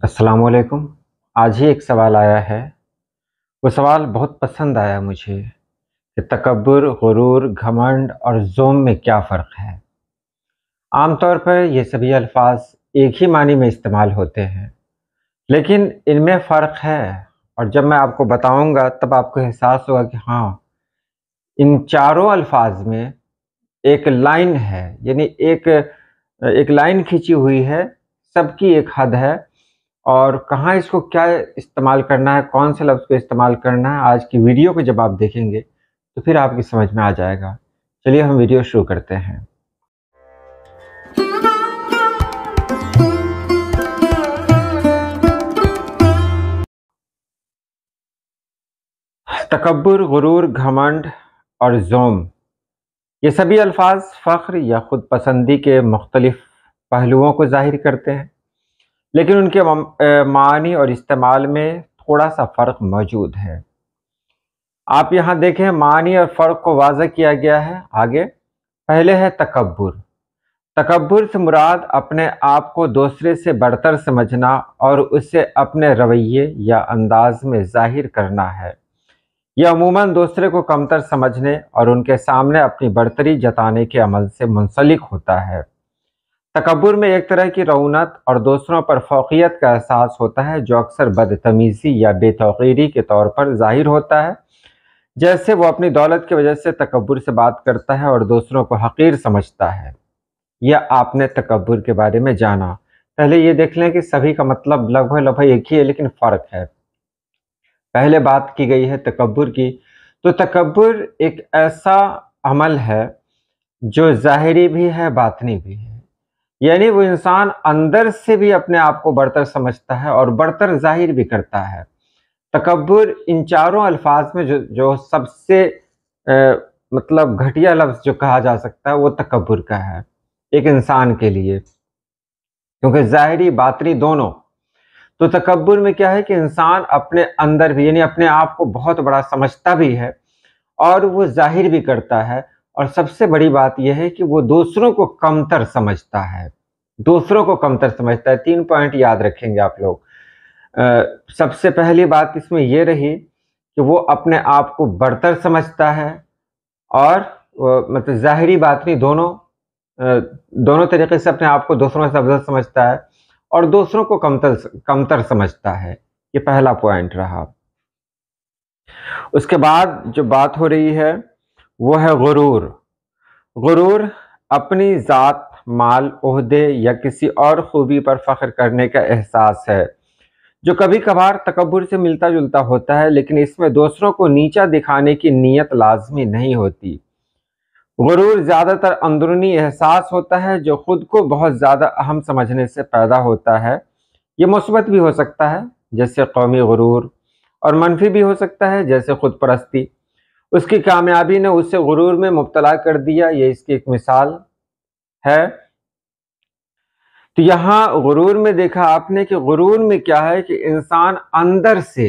अस्सलाम वालेकुम। आज ही एक सवाल आया है। वो सवाल बहुत पसंद आया मुझे कि तकब्बुर, गुरूर, घमंड और ज़ुल्म में क्या फ़र्क है। आम तौर पर ये सभी अल्फाज एक ही मानी में इस्तेमाल होते हैं, लेकिन इनमें फ़र्क है। और जब मैं आपको बताऊंगा तब आपको एहसास होगा कि हाँ, इन चारों अल्फाज में एक लाइन है, यानी एक लाइन खींची हुई है। सबकी एक हद है और कहाँ इसको क्या इस्तेमाल करना है, कौन से लफ्ज़ को इस्तेमाल करना है, आज की वीडियो को जब आप देखेंगे तो फिर आपकी समझ में आ जाएगा। चलिए हम वीडियो शुरू करते हैं। तकब्बुर, गुरूर, घमंड और ज़ुल्म, ये सभी अल्फाज फ़ख्र या ख़ुद पसंदी के मुख्तलिफ़ पहलुओं को ज़ाहिर करते हैं, लेकिन उनके मानी और इस्तेमाल में थोड़ा सा फ़र्क मौजूद है। आप यहाँ देखें, मानी और फ़र्क को वाज़ह किया गया है आगे। पहले है तकब्बुर। तकब्बुर से मुराद अपने आप को दूसरे से बढ़तर समझना और उसे अपने रवैये या अंदाज में ज़ाहिर करना है। यह अमूमन दूसरे को कमतर समझने और उनके सामने अपनी बढ़तरी जताने के अमल से मुंसलिक होता है। तकब्बुर में एक तरह की रऊनत और दूसरों पर फौक़ियत का एहसास होता है, जो अक्सर बदतमीज़ी या बेतौक़ीरी के तौर पर ज़ाहिर होता है। जैसे वो अपनी दौलत की वजह से तकब्बुर से बात करता है और दूसरों को हक़ीर समझता है। यह आपने तकब्बुर के बारे में जाना। पहले ये देख लें कि सभी का मतलब लगभग एक ही है, लेकिन फ़र्क है। पहले बात की गई है तकब्बुर की, तो तकब्बुर एक ऐसा अमल है जो ज़ाहिरी भी है, बातिनी भी है। यानी वो इंसान अंदर से भी अपने आप को बढ़तर समझता है और बढ़तर ज़ाहिर भी करता है। तकब्बुर इन चारों अल्फाज में जो सबसे मतलब घटिया लफ्ज़ जो कहा जा सकता है वो तकब्बुर का है एक इंसान के लिए, क्योंकि ज़ाहिरी बातिनी दोनों। तो तकब्बुर में क्या है कि इंसान अपने अंदर भी, यानी अपने आप को बहुत बड़ा समझता भी है और वो ज़ाहिर भी करता है। और सबसे बड़ी बात यह है कि वो दूसरों को कमतर समझता है। दूसरों को कमतर समझता है। 3 पॉइंट याद रखेंगे आप लोग। सबसे पहली बात इसमें ये रही कि वो अपने आप को बढ़तर समझता है और मतलब ज़ाहिरी बातिनी दोनों तरीके से अपने आप को दूसरों से अफजल समझता है और दूसरों को कमतर समझता है। ये पहला पॉइंट रहा। उसके बाद जो बात हो रही है वो है गुरूर। गुरूर अपनी ज़ात, माल, ओहदे या किसी और खूबी पर फ़ख्र करने का एहसास है, जो कभी कभार तकब्बुर से मिलता जुलता होता है, लेकिन इसमें दूसरों को नीचा दिखाने की नीयत लाजमी नहीं होती। गुरूर ज़्यादातर अंदरूनी एहसास होता है जो खुद को बहुत ज़्यादा अहम समझने से पैदा होता है। ये मुस्बत भी हो सकता है, जैसे कौमी गुरूर, और मनफी भी हो सकता है, जैसे खुद परस्ती। उसकी कामयाबी ने उसे गुरूर में मुब्तला कर दिया, ये इसकी एक मिसाल है। तो यहाँ गुरूर में देखा आपने कि गुरूर में क्या है कि इंसान अंदर से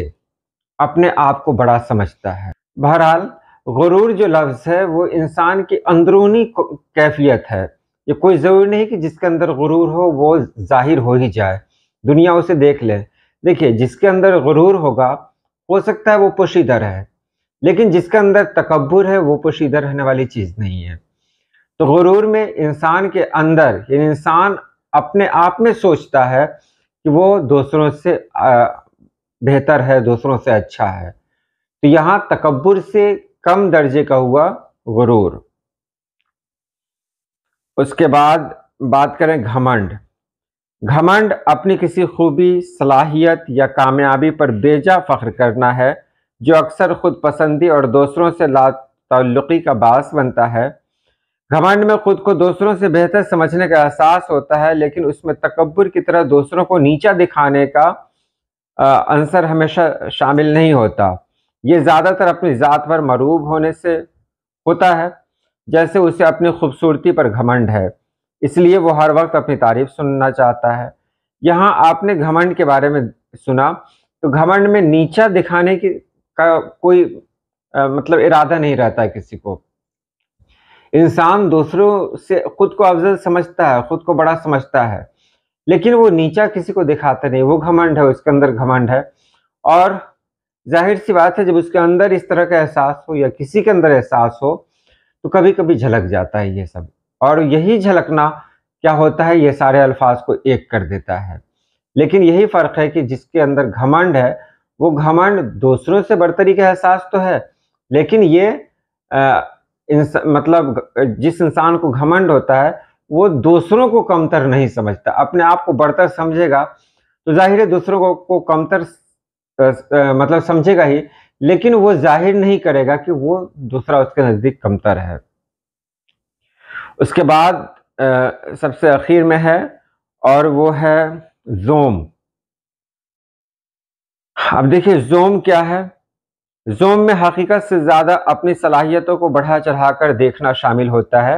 अपने आप को बड़ा समझता है। बहरहाल गुरूर जो लफ्ज़ है वो इंसान की अंदरूनी कैफियत है। ये कोई ज़रूरी नहीं कि जिसके अंदर गुरूर हो वो ज़ाहिर हो ही जाए, दुनिया उसे देख ले। देखिए, जिसके अंदर गुरूर होगा हो सकता है वो पोशीदा रहे, लेकिन जिसके अंदर तकब्बुर है वो पोशीदा रहने वाली चीज़ नहीं है। तो गुरूर में इंसान के अंदर, यानी इंसान अपने आप में सोचता है कि वो दूसरों से बेहतर है, दूसरों से अच्छा है। तो यहाँ तकब्बुर से कम दर्जे का हुआ गुरूर। उसके बाद बात करें घमंड। घमंड अपनी किसी खूबी, सलाहियत या कामयाबी पर बेजा फ़ख्र करना है, जो अक्सर खुद पसंदी और दूसरों से लाताल्लुक़ी का बास बनता है। घमंड में खुद को दूसरों से बेहतर समझने का एहसास होता है, लेकिन उसमें तकब्बुर की तरह दूसरों को नीचा दिखाने का अंसर हमेशा शामिल नहीं होता। ये ज़्यादातर अपनी ज़ात पर मरूब होने से होता है, जैसे उसे अपनी खूबसूरती पर घमंड है, इसलिए वो हर वक्त अपनी तारीफ सुनना चाहता है। यहाँ आपने घमंड के बारे में सुना, तो घमंड में नीचा दिखाने का कोई मतलब इरादा नहीं रहता है किसी को। इंसान दूसरों से खुद को अफजल समझता है, खुद को बड़ा समझता है, لیکن وہ نیچا کسی کو دکھاتا نہیں، وہ گھمنڈ ہے، اس کے اندر گھمنڈ ہے۔ اور ظاہر سی بات ہے جب اس کے اندر اس طرح کا احساس ہو یا کسی کے اندر احساس ہو تو کبھی کبھی جھلک جاتا ہے یہ سب، اور یہی جھلکنا کیا ہوتا ہے، یہ سارے الفاظ کو ایک کر دیتا ہے۔ لیکن یہی فرق ہے کہ جس کے اندر گھمنڈ ہے وہ گھمنڈ دوسروں سے برتری کا احساس تو ہے، لیکن یہ مطلب جس انسان کو گھمنڈ ہوتا ہے وہ دوسروں کو کمتر نہیں سمجھتا، اپنے آپ کو برتر سمجھے گا تو ظاہر ہے دوسروں کو کمتر مطلب سمجھے گا ہی، لیکن وہ ظاہر نہیں کرے گا کہ وہ دوسرا اس کے نزدیک کمتر ہے۔ اس کے بعد سب سے اخیر میں ہے اور وہ ہے زوم۔ اب دیکھیے زوم کیا ہے؟ زوم میں حقیقت سے زیادہ اپنی صلاحیتوں کو بڑھا چڑھا کر دیکھنا شامل ہوتا ہے۔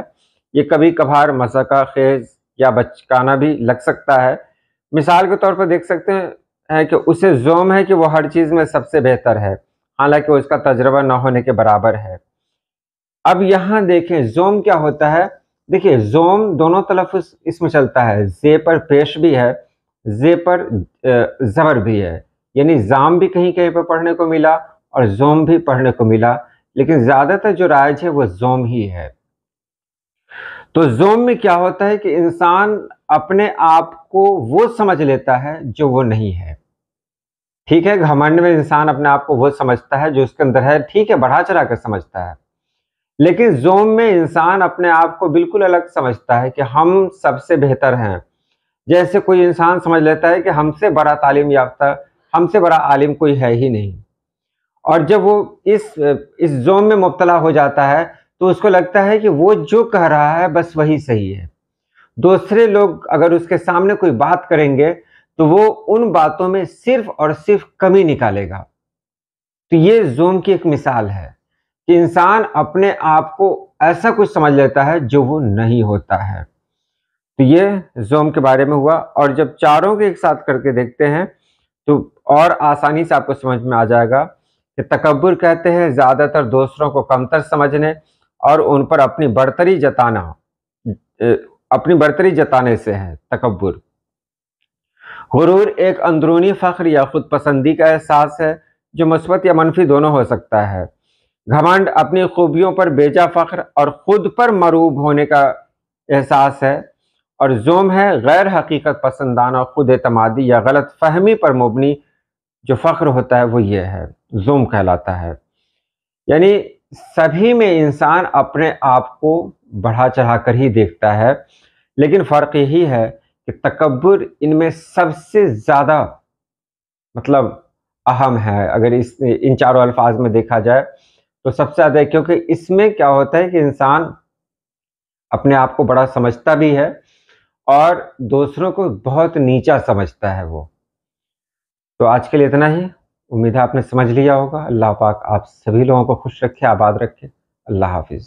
یہ کبھی کبھار مذاق خیز یا بچکانہ بھی لگ سکتا ہے۔ مثال کے طور پر دیکھ سکتے ہیں کہ اسے زوم ہے کہ وہ ہر چیز میں سب سے بہتر ہے، حالانکہ اس کا تجربہ نہ ہونے کے برابر ہے۔ اب یہاں دیکھیں زوم کیا ہوتا ہے۔ دیکھیں زوم دونوں تلفظ اس میں چلتا ہے، زے پر پیش بھی ہے، زے پر زبر بھی ہے، یعنی زام بھی کہیں کہیں پر پڑھنے کو ملا اور زوم بھی پڑھنے کو ملا، لیکن زیادہ تر جو رائج ہے وہ زوم ہی ہے۔ تو زوم میں کیا ہوتا ہے کہ انسان اپنے آپ کو وہ سمجھ لیتا ہے جو وہ نہیں ہے۔ ٹھیک ہے، گھمنڈ میں انسان اپنے آپ کو وہ سمجھتا ہے جو اس کے اندر ہے، ٹھیک ہے، بڑھا چڑھا کر سمجھتا ہے۔ لیکن زوم میں انسان اپنے آپ کو بالکل الگ سمجھتا ہے کہ ہم سب سے بہتر ہیں۔ جیسے کوئی انسان سمجھ لیتا ہے کہ ہم سے بڑا تعلیم یافتہ، ہم سے بڑا عالم کوئی ہے ہی نہیں، اور جب وہ اس زوم میں مبتلا ہو جاتا ہے تو اس کو لگتا ہے کہ وہ جو کہہ رہا ہے بس وہی صحیح ہے۔ دوسرے لوگ اگر اس کے سامنے کوئی بات کریں گے تو وہ ان باتوں میں صرف اور صرف کمی نکالے گا۔ تو یہ زوم کی ایک مثال ہے کہ انسان اپنے آپ کو ایسا کچھ سمجھ لیتا ہے جو وہ نہیں ہوتا ہے۔ تو یہ زوم کے بارے میں ہوا، اور جب چاروں کے ایک ساتھ کر کے دیکھتے ہیں تو اور آسانی سے آپ کو سمجھ میں آ جائے گا کہ تکبر کہتے ہیں زیادہ تر دوسروں کو کمتر سمجھنے اور ان پر اپنی برتری جتانے سے ہے تکبر۔ غرور ایک اندرونی فخر یا خود پسندی کا احساس ہے جو مثبت یا منفی دونوں ہو سکتا ہے۔ گھمنڈ اپنی خوبیوں پر بیجا فخر اور خود پر مروب ہونے کا احساس ہے، اور زوم ہے غیر حقیقت پسندانہ خود اعتمادی یا غلط فہمی پر مبنی جو فخر ہوتا ہے وہ یہ ہے، زوم کہلاتا ہے۔ یعنی سبھی میں انسان اپنے آپ کو بڑھا چڑھا کر ہی دیکھتا ہے، لیکن فرق یہی ہے کہ تکبر ان میں سب سے زیادہ مطلب اہم ہے۔ اگر ان چاروں الفاظ میں دیکھا جائے تو سب سے زیادہ، کیونکہ اس میں کیا ہوتا ہے کہ انسان اپنے آپ کو بڑا سمجھتا بھی ہے اور دوسروں کو بہت نیچا سمجھتا ہے وہ۔ تو آج کے لیے اتنا ہی، امید ہے آپ نے سمجھ لیا ہوگا۔ اللہ پاک آپ سبھی لوگوں کو خوش رکھے، آباد رکھے۔ اللہ حافظ۔